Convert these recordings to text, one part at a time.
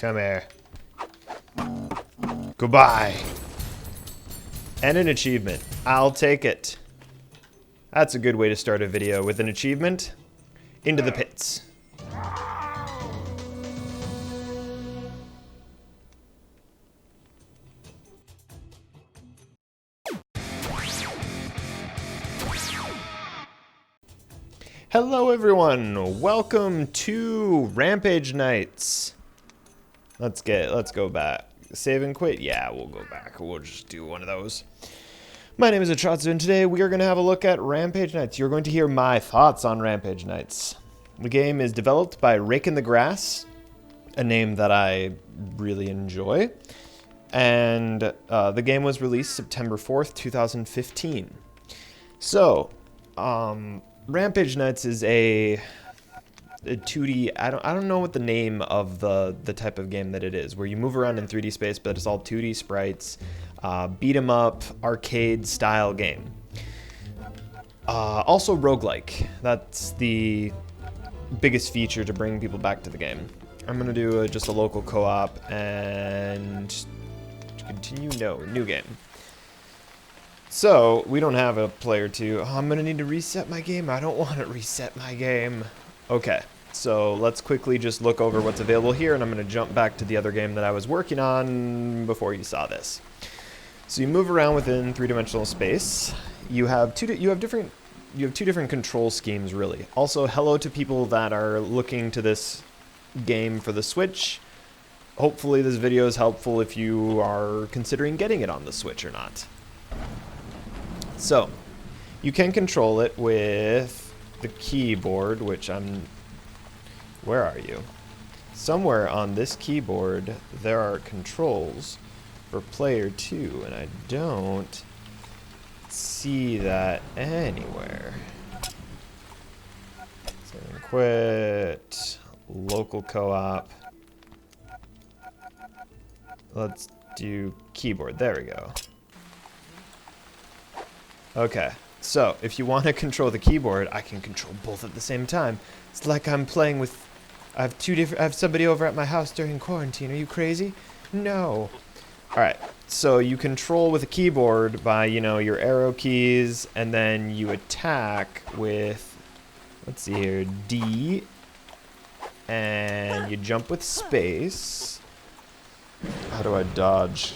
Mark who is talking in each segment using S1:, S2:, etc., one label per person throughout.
S1: Come here. Goodbye. And an achievement. I'll take it. That's a good way to start a video, with an achievement. Into the pits. Hello everyone, welcome to Rampage Knights. Let's go back. Save and quit? Yeah, we'll go back. We'll just do one of those. My name is Atratzu, and today we are going to have a look at Rampage Knights. You're going to hear my thoughts on Rampage Knights. The game is developed by Rake in the Grass, a name that I really enjoy. And the game was released September 4th, 2015. So, Rampage Knights is a 2D, I don't know what the name of the type of game that it is, where you move around in 3D space, but it's all 2D sprites, beat 'em up, arcade style game. Also roguelike. That's the biggest feature to bring people back to the game. I'm gonna do just a local co-op and continue. No, new game. So, we don't have a player 2. Oh, I'm going to need to reset my game. I don't want to reset my game. Okay, so let's quickly just look over what's available here, and I'm going to jump back to the other game that I was working on before you saw this. So you move around within three-dimensional space. You have two different control schemes, really. Also, hello to people that are looking to this game for the Switch. Hopefully this video is helpful if you are considering getting it on the Switch or not. So, you can control it with the keyboard, which where are you? Somewhere on this keyboard, there are controls for player 2, and I don't see that anywhere. Save and quit, local co-op. Let's do keyboard, there we go. Okay, so if you want to control the keyboard, I can control both at the same time. It's like I'm playing with... I have somebody over at my house during quarantine. Are you crazy? No. Alright, so you control with a keyboard by, your arrow keys, and then you attack with, let's see here, D, and you jump with space. How do I dodge?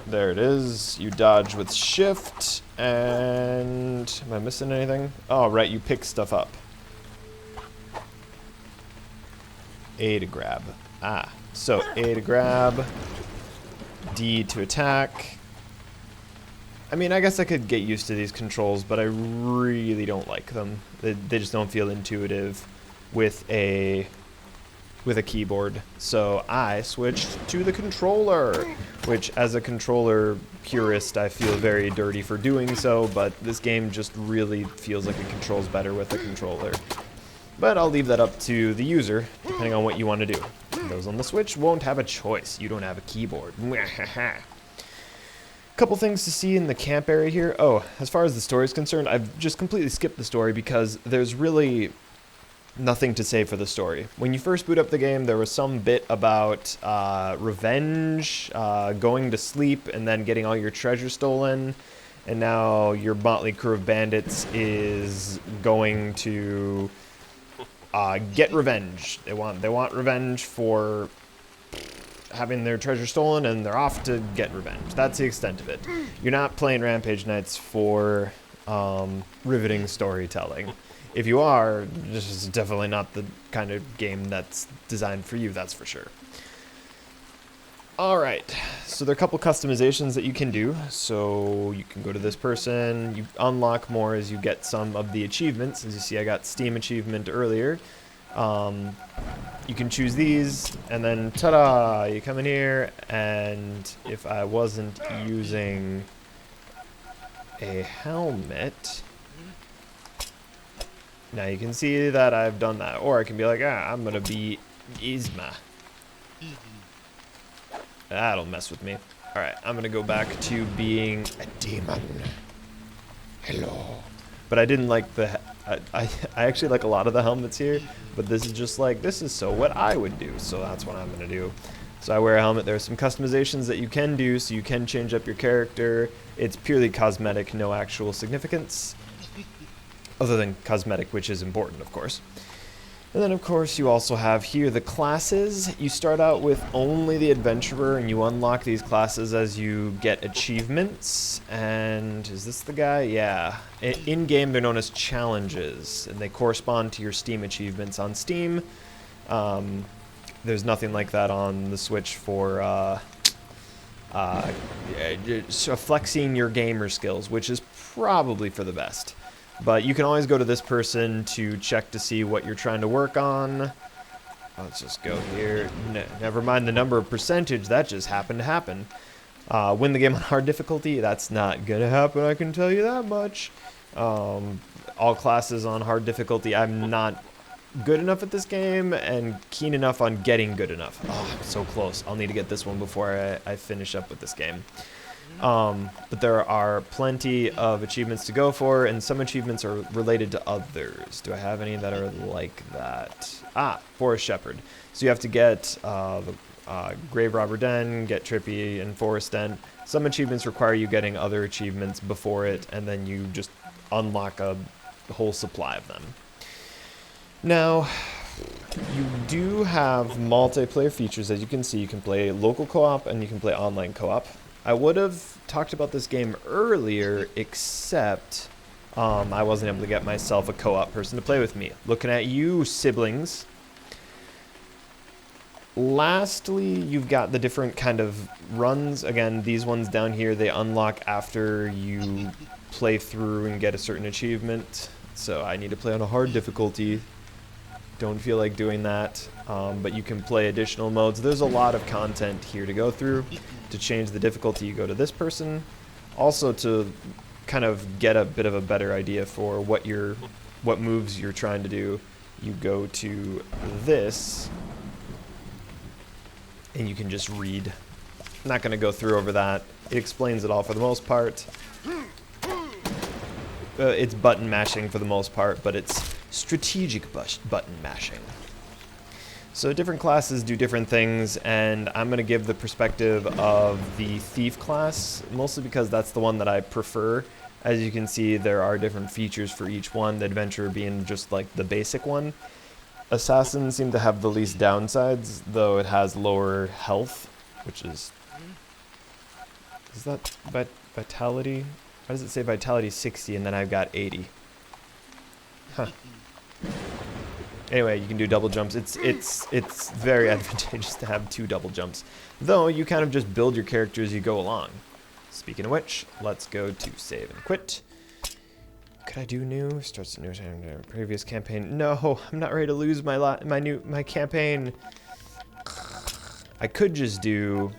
S1: There it is. You dodge with shift, and am I missing anything? Oh, right, you pick stuff up. A to grab. So A to grab, D to attack. I mean, I guess I could get used to these controls, but I really don't like them. They just don't feel intuitive with a keyboard. So I switched to the controller, which as a controller purist I feel very dirty for doing so, but this game just really feels like it controls better with a controller. But I'll leave that up to the user, depending on what you want to do. Those on the Switch won't have a choice. You don't have a keyboard. Couple things to see in the camp area here. Oh, as far as the story is concerned, I've just completely skipped the story because there's really nothing to say for the story. When you first boot up the game, there was some bit about revenge, going to sleep, and then getting all your treasure stolen. And now your motley crew of bandits is going to get revenge. They want revenge for having their treasure stolen, and they're off to get revenge. That's the extent of it. You're not playing Rampage Knights for riveting storytelling. If you are, this is definitely not the kind of game that's designed for you, that's for sure. Alright, so there are a couple customizations that you can do. So you can go to this person, you unlock more as you get some of the achievements. As you see, I got Steam achievement earlier. You can choose these, and then ta-da, you come in here, and if I wasn't using a helmet... Now you can see that I've done that, or I can be like, I'm gonna be Yzma. That'll mess with me. Alright, I'm gonna go back to being a demon. Hello. But I didn't like the... I actually like a lot of the helmets here, but this is just like, this is so what I would do, so that's what I'm gonna do. So I wear a helmet. There are some customizations that you can do, so you can change up your character. It's purely cosmetic, no actual significance, other than cosmetic, which is important, of course. And then, of course, you also have here the classes. You start out with only the adventurer, and you unlock these classes as you get achievements. And is this the guy? Yeah. In-game, they're known as challenges, and they correspond to your Steam achievements on Steam. There's nothing like that on the Switch for flexing your gamer skills, which is probably for the best. But you can always go to this person to check to see what you're trying to work on. Let's just go here. Never mind the number of percentage, that just happened to happen. Win the game on hard difficulty, that's not gonna happen, I can tell you that much. All classes on hard difficulty, I'm not good enough at this game and keen enough on getting good enough. Oh, I'm so close. I'll need to get this one before I finish up with this game. But there are plenty of achievements to go for, and some achievements are related to others. Do I have any that are like that? Forest Shepherd. So you have to get the Grave Robber Den, get Trippy, and Forest Den. Some achievements require you getting other achievements before it, and then you just unlock a whole supply of them. Now, you do have multiplayer features. As you can see, you can play local co-op and you can play online co-op. I would have talked about this game earlier, except I wasn't able to get myself a co-op person to play with me. Looking at you, siblings. Lastly, you've got the different kind of runs. Again, these ones down here, they unlock after you play through and get a certain achievement. So I need to play on a hard difficulty. Don't feel like doing that, but you can play additional modes. There's a lot of content here to go through. To change the difficulty, you go to this person. Also, to kind of get a bit of a better idea for what moves you're trying to do, you go to this, and you can just read. I'm not going to go through over that. It explains it all for the most part. It's button mashing for the most part, but it's strategic button mashing. So different classes do different things, and I'm going to give the perspective of the Thief class, mostly because that's the one that I prefer. As you can see, there are different features for each one, the Adventurer being just like the basic one. Assassins seem to have the least downsides, though it has lower health, which is that Vitality? Why does it say Vitality 60 and then I've got 80? Huh. Anyway, you can do double jumps. It's very advantageous to have 2 double jumps, though you kind of just build your character as you go along. Speaking of which, let's go to save and quit. Could I do new? Starts a new previous campaign. No, I'm not ready to lose my campaign. I could just do.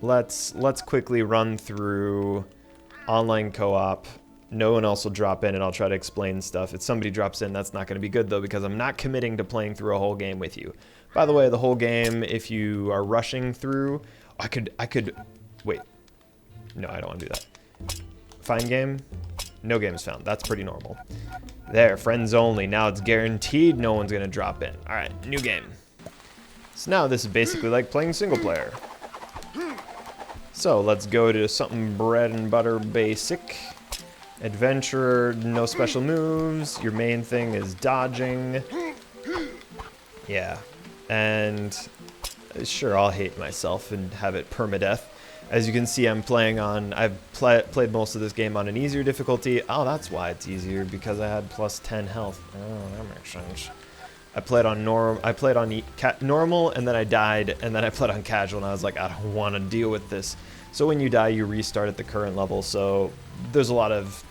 S1: Let's quickly run through online co-op. No one else will drop in, and I'll try to explain stuff. If somebody drops in, that's not going to be good, though, because I'm not committing to playing through a whole game with you. By the way, the whole game, if you are rushing through, I could, wait. No, I don't want to do that. Find game. No games found. That's pretty normal. There, friends only. Now it's guaranteed no one's going to drop in. All right, new game. So now this is basically like playing single player. So let's go to something bread and butter basic. Adventurer, no special moves. Your main thing is dodging. Yeah. And sure, I'll hate myself and have it permadeath. As you can see, I'm playing on, I've played most of this game on an easier difficulty. Oh, that's why it's easier, because I had plus 10 health. Oh, that makes sense. I played on normal, and then I died, and then I played on casual, and I was like, I don't want to deal with this. So when you die, you restart at the current level, so there's a lot of,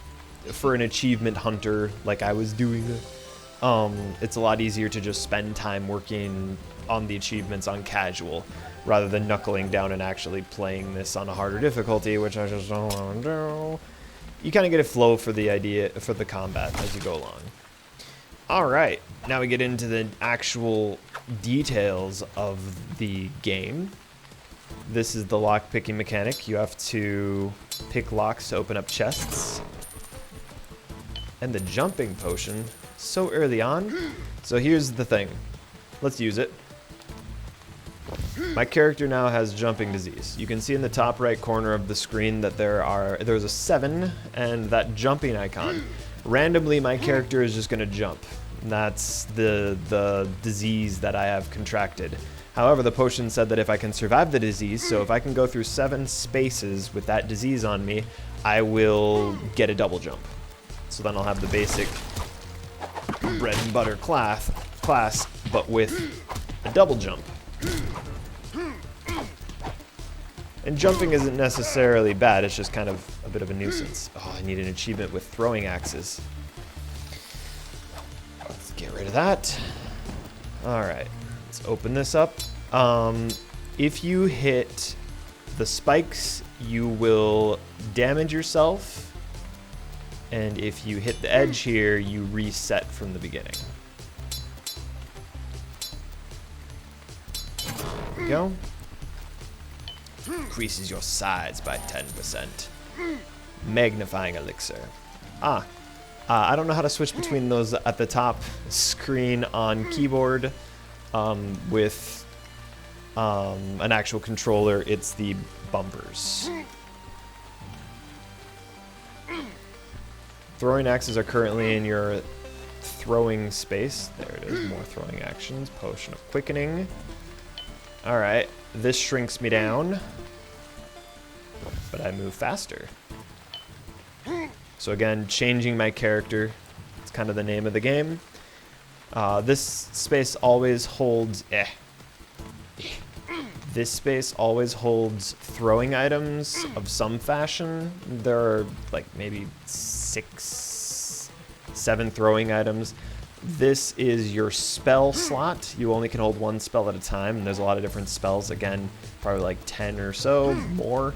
S1: for an achievement hunter like I was doing, it's a lot easier to just spend time working on the achievements on casual, rather than knuckling down and actually playing this on a harder difficulty, which I just don't want to do. You kind of get a flow for the combat as you go along. Alright, now we get into the actual details of the game. This is the lock picking mechanic. You have to pick locks to open up chests. And the jumping potion, so early on. So here's the thing. Let's use it. My character now has jumping disease. You can see in the top right corner of the screen that there's a 7 and that jumping icon. Randomly, my character is just going to jump. That's the disease that I have contracted. However, the potion said that if I can survive the disease, so if I can go through 7 spaces with that disease on me, I will get a double jump. So then I'll have the basic bread and butter class, but with a double jump. And jumping isn't necessarily bad, it's just kind of a bit of a nuisance. Oh, I need an achievement with throwing axes. Let's get rid of that. Alright, let's open this up. If you hit the spikes, you will damage yourself. And if you hit the edge here, you reset from the beginning. There we go. Increases your size by 10%. Magnifying elixir. I don't know how to switch between those at the top screen on keyboard with an actual controller. It's the bumpers. Throwing axes are currently in your throwing space. There it is, more throwing actions. Potion of quickening. Alright, this shrinks me down, but I move faster. So again, changing my character. It's kind of the name of the game. This space always holds... This space always holds throwing items of some fashion. There are like maybe 6, 7 throwing items. This is your spell slot. You only can hold 1 spell at a time, and there's a lot of different spells. Again, probably like 10 or so, more.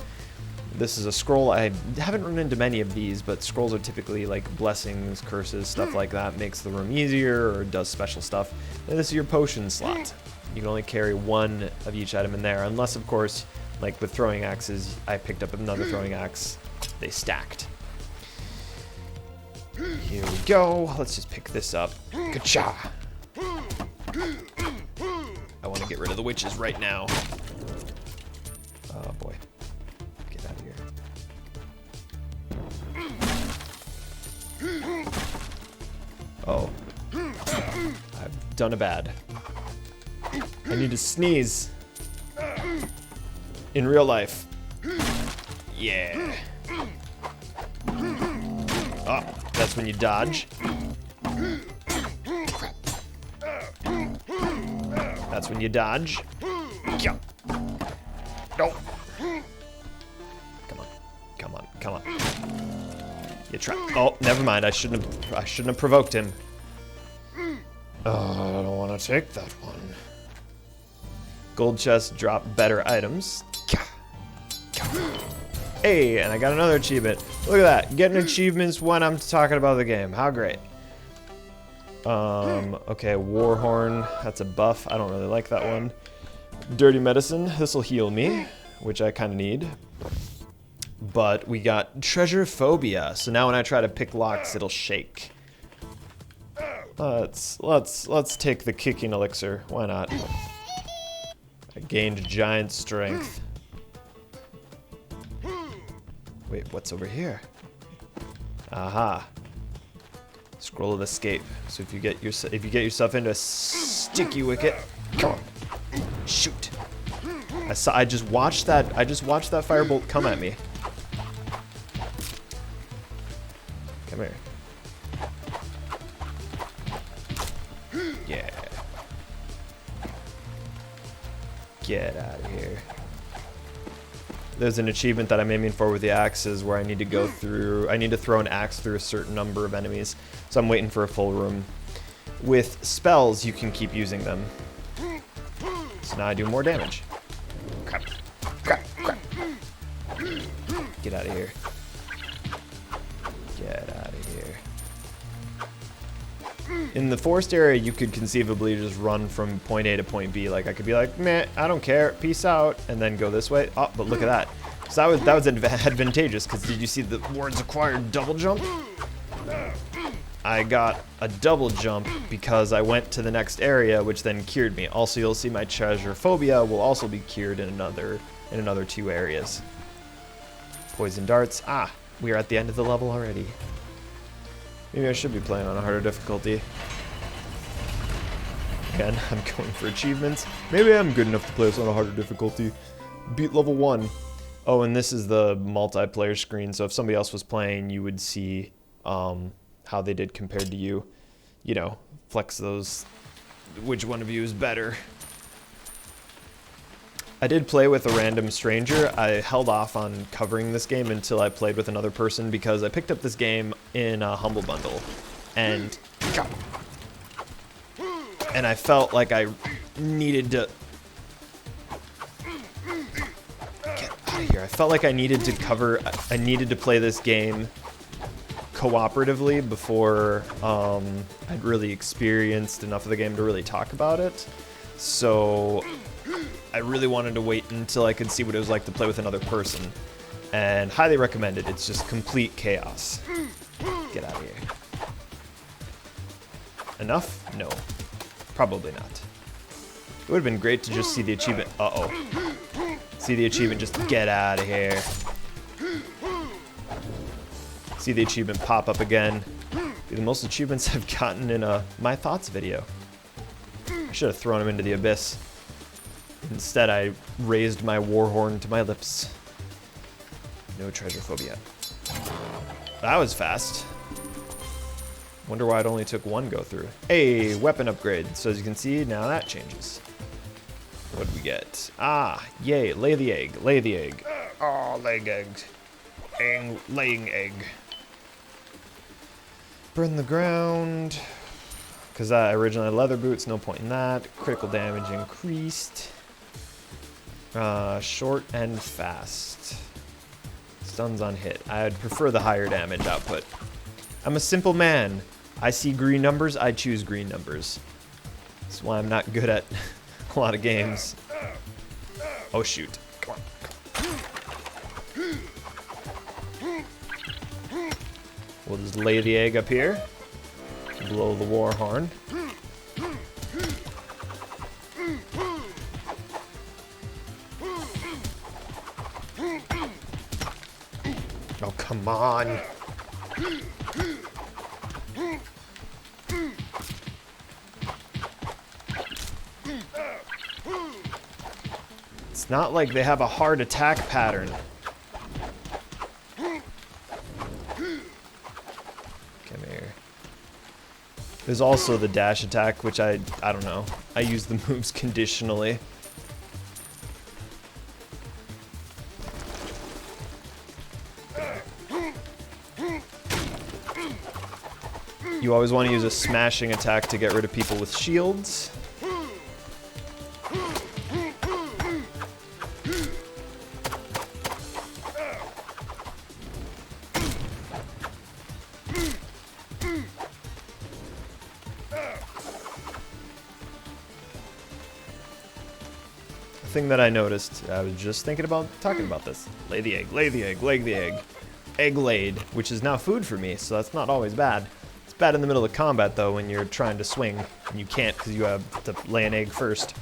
S1: This is a scroll. I haven't run into many of these, but scrolls are typically like blessings, curses, stuff like that. Makes the room easier or does special stuff. And this is your potion slot. You can only carry 1 of each item in there, unless, of course, like with throwing axes, I picked up another throwing axe. They stacked. Here we go. Let's just pick this up. Ka-cha! I want to get rid of the witches right now. Oh boy. Get out of here. Oh. I've done a bad. I need to sneeze. In real life. Yeah. Oh, that's when you dodge. Crap. That's when you dodge. Yeah. No. Come on. Come on. Come on. You try. Oh, never mind. I shouldn't have provoked him. Oh, I don't want to take that one. Gold chests drop better items. Hey, and I got another achievement. Look at that. Getting achievements when I'm talking about the game. How great. Okay, Warhorn. That's a buff. I don't really like that one. Dirty Medicine. This will heal me, which I kind of need. But we got Treasure Phobia. So now when I try to pick locks, it'll shake. Let's take the kicking elixir. Why not? I gained giant strength. Wait, what's over here? Aha. Scroll of escape. So if you get yourself into a sticky wicket, come on. Shoot. I just watched that firebolt come at me. Come here. Yeah. Get out of here. There's an achievement that I'm aiming for with the axes where I need to throw an axe through a certain number of enemies. So I'm waiting for a full room. With spells, you can keep using them. So now I do more damage. Crap. Crap. Crap. Get out of here. Get out of here. In the forest area, you could conceivably just run from point A to point B. Like, I could be like, meh, I don't care, peace out, and then go this way. Oh, but look at that. So that was advantageous, because did you see the wards acquired double jump? I got a double jump because I went to the next area, which then cured me. Also, you'll see my treasure phobia will also be cured in another 2 areas. Poison darts. Ah, we are at the end of the level already. Maybe I should be playing on a harder difficulty. Again, I'm going for achievements. Maybe I'm good enough to play this on a harder difficulty. Beat level 1. Oh, and this is the multiplayer screen, so if somebody else was playing, you would see how they did compared to you. You know, flex those, which one of you is better. I did play with a random stranger. I held off on covering this game until I played with another person because I picked up this game in a Humble Bundle, and I felt like I needed to get out of here. I felt like I needed to play this game cooperatively before I'd really experienced enough of the game to really talk about it. So I really wanted to wait until I could see what it was like to play with another person. And highly recommend it. It's just complete chaos. Get out of here. Enough? No. Probably not. It would have been great to just see the achievement. Uh-oh. See the achievement, just get out of here. See the achievement pop up again. Be the most achievements I've gotten in a My Thoughts video. I should have thrown him into the abyss. Instead, I raised my war horn to my lips. No treasure phobia. That was fast. Wonder why it only took 1 go through. Hey, weapon upgrade. So as you can see, now that changes. What do we get? Ah, yay, lay the egg, lay the egg. Oh, laying eggs. Laying egg. Burn the ground. Because I originally had leather boots, no point in that. Critical damage increased. Short and fast. Stuns on hit. I'd prefer the higher damage output. I'm a simple man. I see green numbers, I choose green numbers. That's why I'm not good at a lot of games. Oh shoot. Come on. We'll just lay the egg up here. Blow the war horn. Oh, come on. It's not like they have a hard attack pattern. Come here. There's also the dash attack, which I don't know. I use the moves conditionally. You always want to use a smashing attack to get rid of people with shields. The thing that I noticed, I was just thinking about talking about this. Lay the egg, lay the egg, lay the egg. Egg laid, which is now food for me, so that's not always bad. It's bad in the middle of combat, though, when you're trying to swing, and you can't because you have to lay an egg first.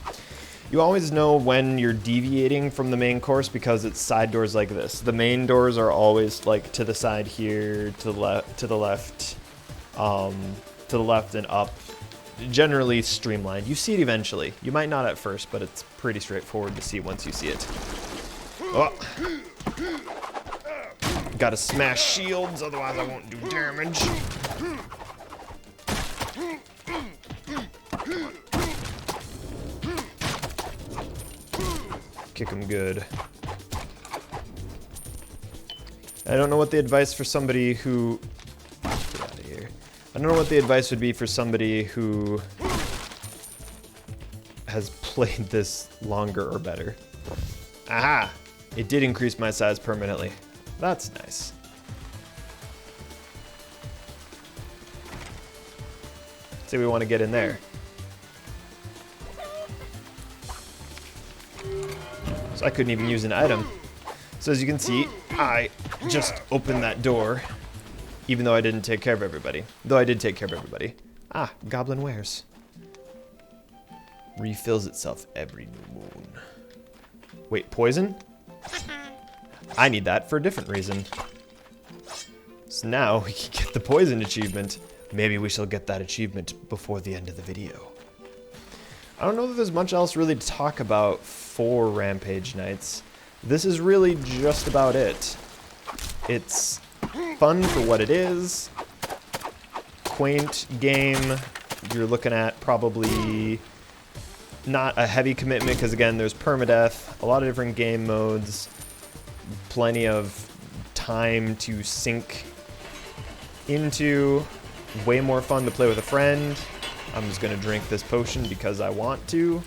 S1: You always know when you're deviating from the main course because it's side doors like this. The main doors are always like to the side here, to the left, to the left and up. Generally streamlined. You see it eventually. You might not at first, but it's pretty straightforward to see once you see it. Oh. Gotta smash shields, otherwise I won't do damage. Kick him good. I don't know what the advice for somebody who... Get out of here. I don't know what the advice would be for somebody who has played this longer or better. Aha! It did increase my size permanently. That's nice. Say we want to get in there. So I couldn't even use an item. So as you can see, I just opened that door Even though I didn't take care of everybody. Though I did take care of everybody. Ah, goblin wares. Refills itself every new moon. Wait, poison? I need that for a different reason. So now we can get the poison achievement. Maybe we shall get that achievement before the end of the video. I don't know that there's much else really to talk about for Rampage Knights. This is really just about it. It's fun for what it is. Quaint game. You're looking at probably not a heavy commitment because, again, there's permadeath, a lot of different game modes, plenty of time to sink into, way more fun to play with a friend. I'm just going to drink this potion because I want to.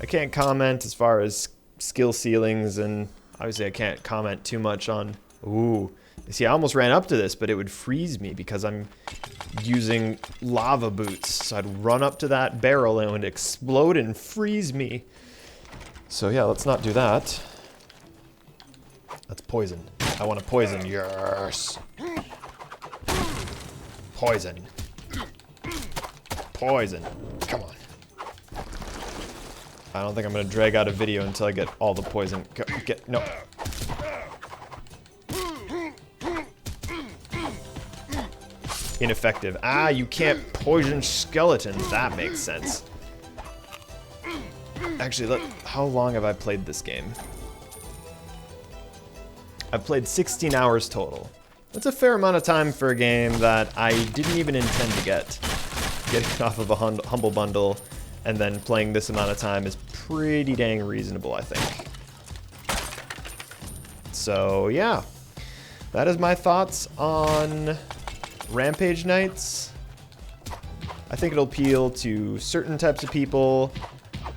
S1: I can't comment as far as skill ceilings, and obviously I can't comment too much on... Ooh. See, I almost ran up to this, but it would freeze me because I'm using lava boots. So I'd run up to that barrel and it would explode and freeze me. So yeah, let's not do that. That's poison. I want to poison. Yes. Poison. Poison. Come on. I don't think I'm going to drag out a video until I get all the poison. No. Ineffective. Ah, you can't poison skeletons. That makes sense. Actually, how long have I played this game? I've played 16 hours total. That's a fair amount of time for a game that I didn't even intend to get. Getting it off of a humble bundle and then playing this amount of time is pretty dang reasonable, I think. So, yeah. That is my thoughts on Rampage Knights. I think it'll appeal to certain types of people.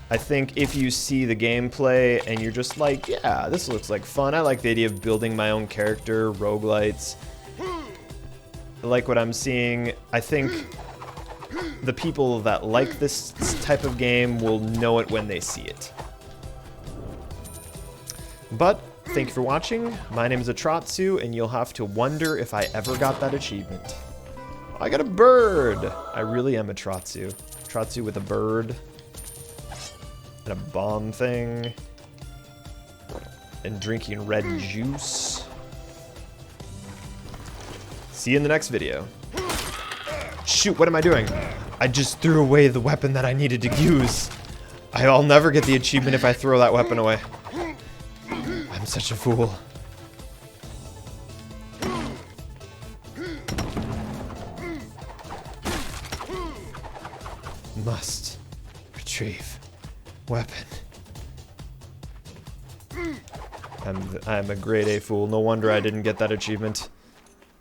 S1: I think if you see the gameplay and you're just like, yeah, this looks like fun. I like the idea of building my own character, roguelites. I like what I'm seeing. I think the people that like this type of game will know it when they see it. But thank you for watching. My name is Atratzu, and you'll have to wonder if I ever got that achievement. I got a bird! I really am Atratzu. Atratzu with a bird. And a bomb thing. And drinking red juice. See you in the next video. Shoot, what am I doing? I just threw away the weapon that I needed to use. I'll never get the achievement if I throw that weapon away. I'm such a fool. Must retrieve weapon. I'm a grade A fool. No wonder I didn't get that achievement.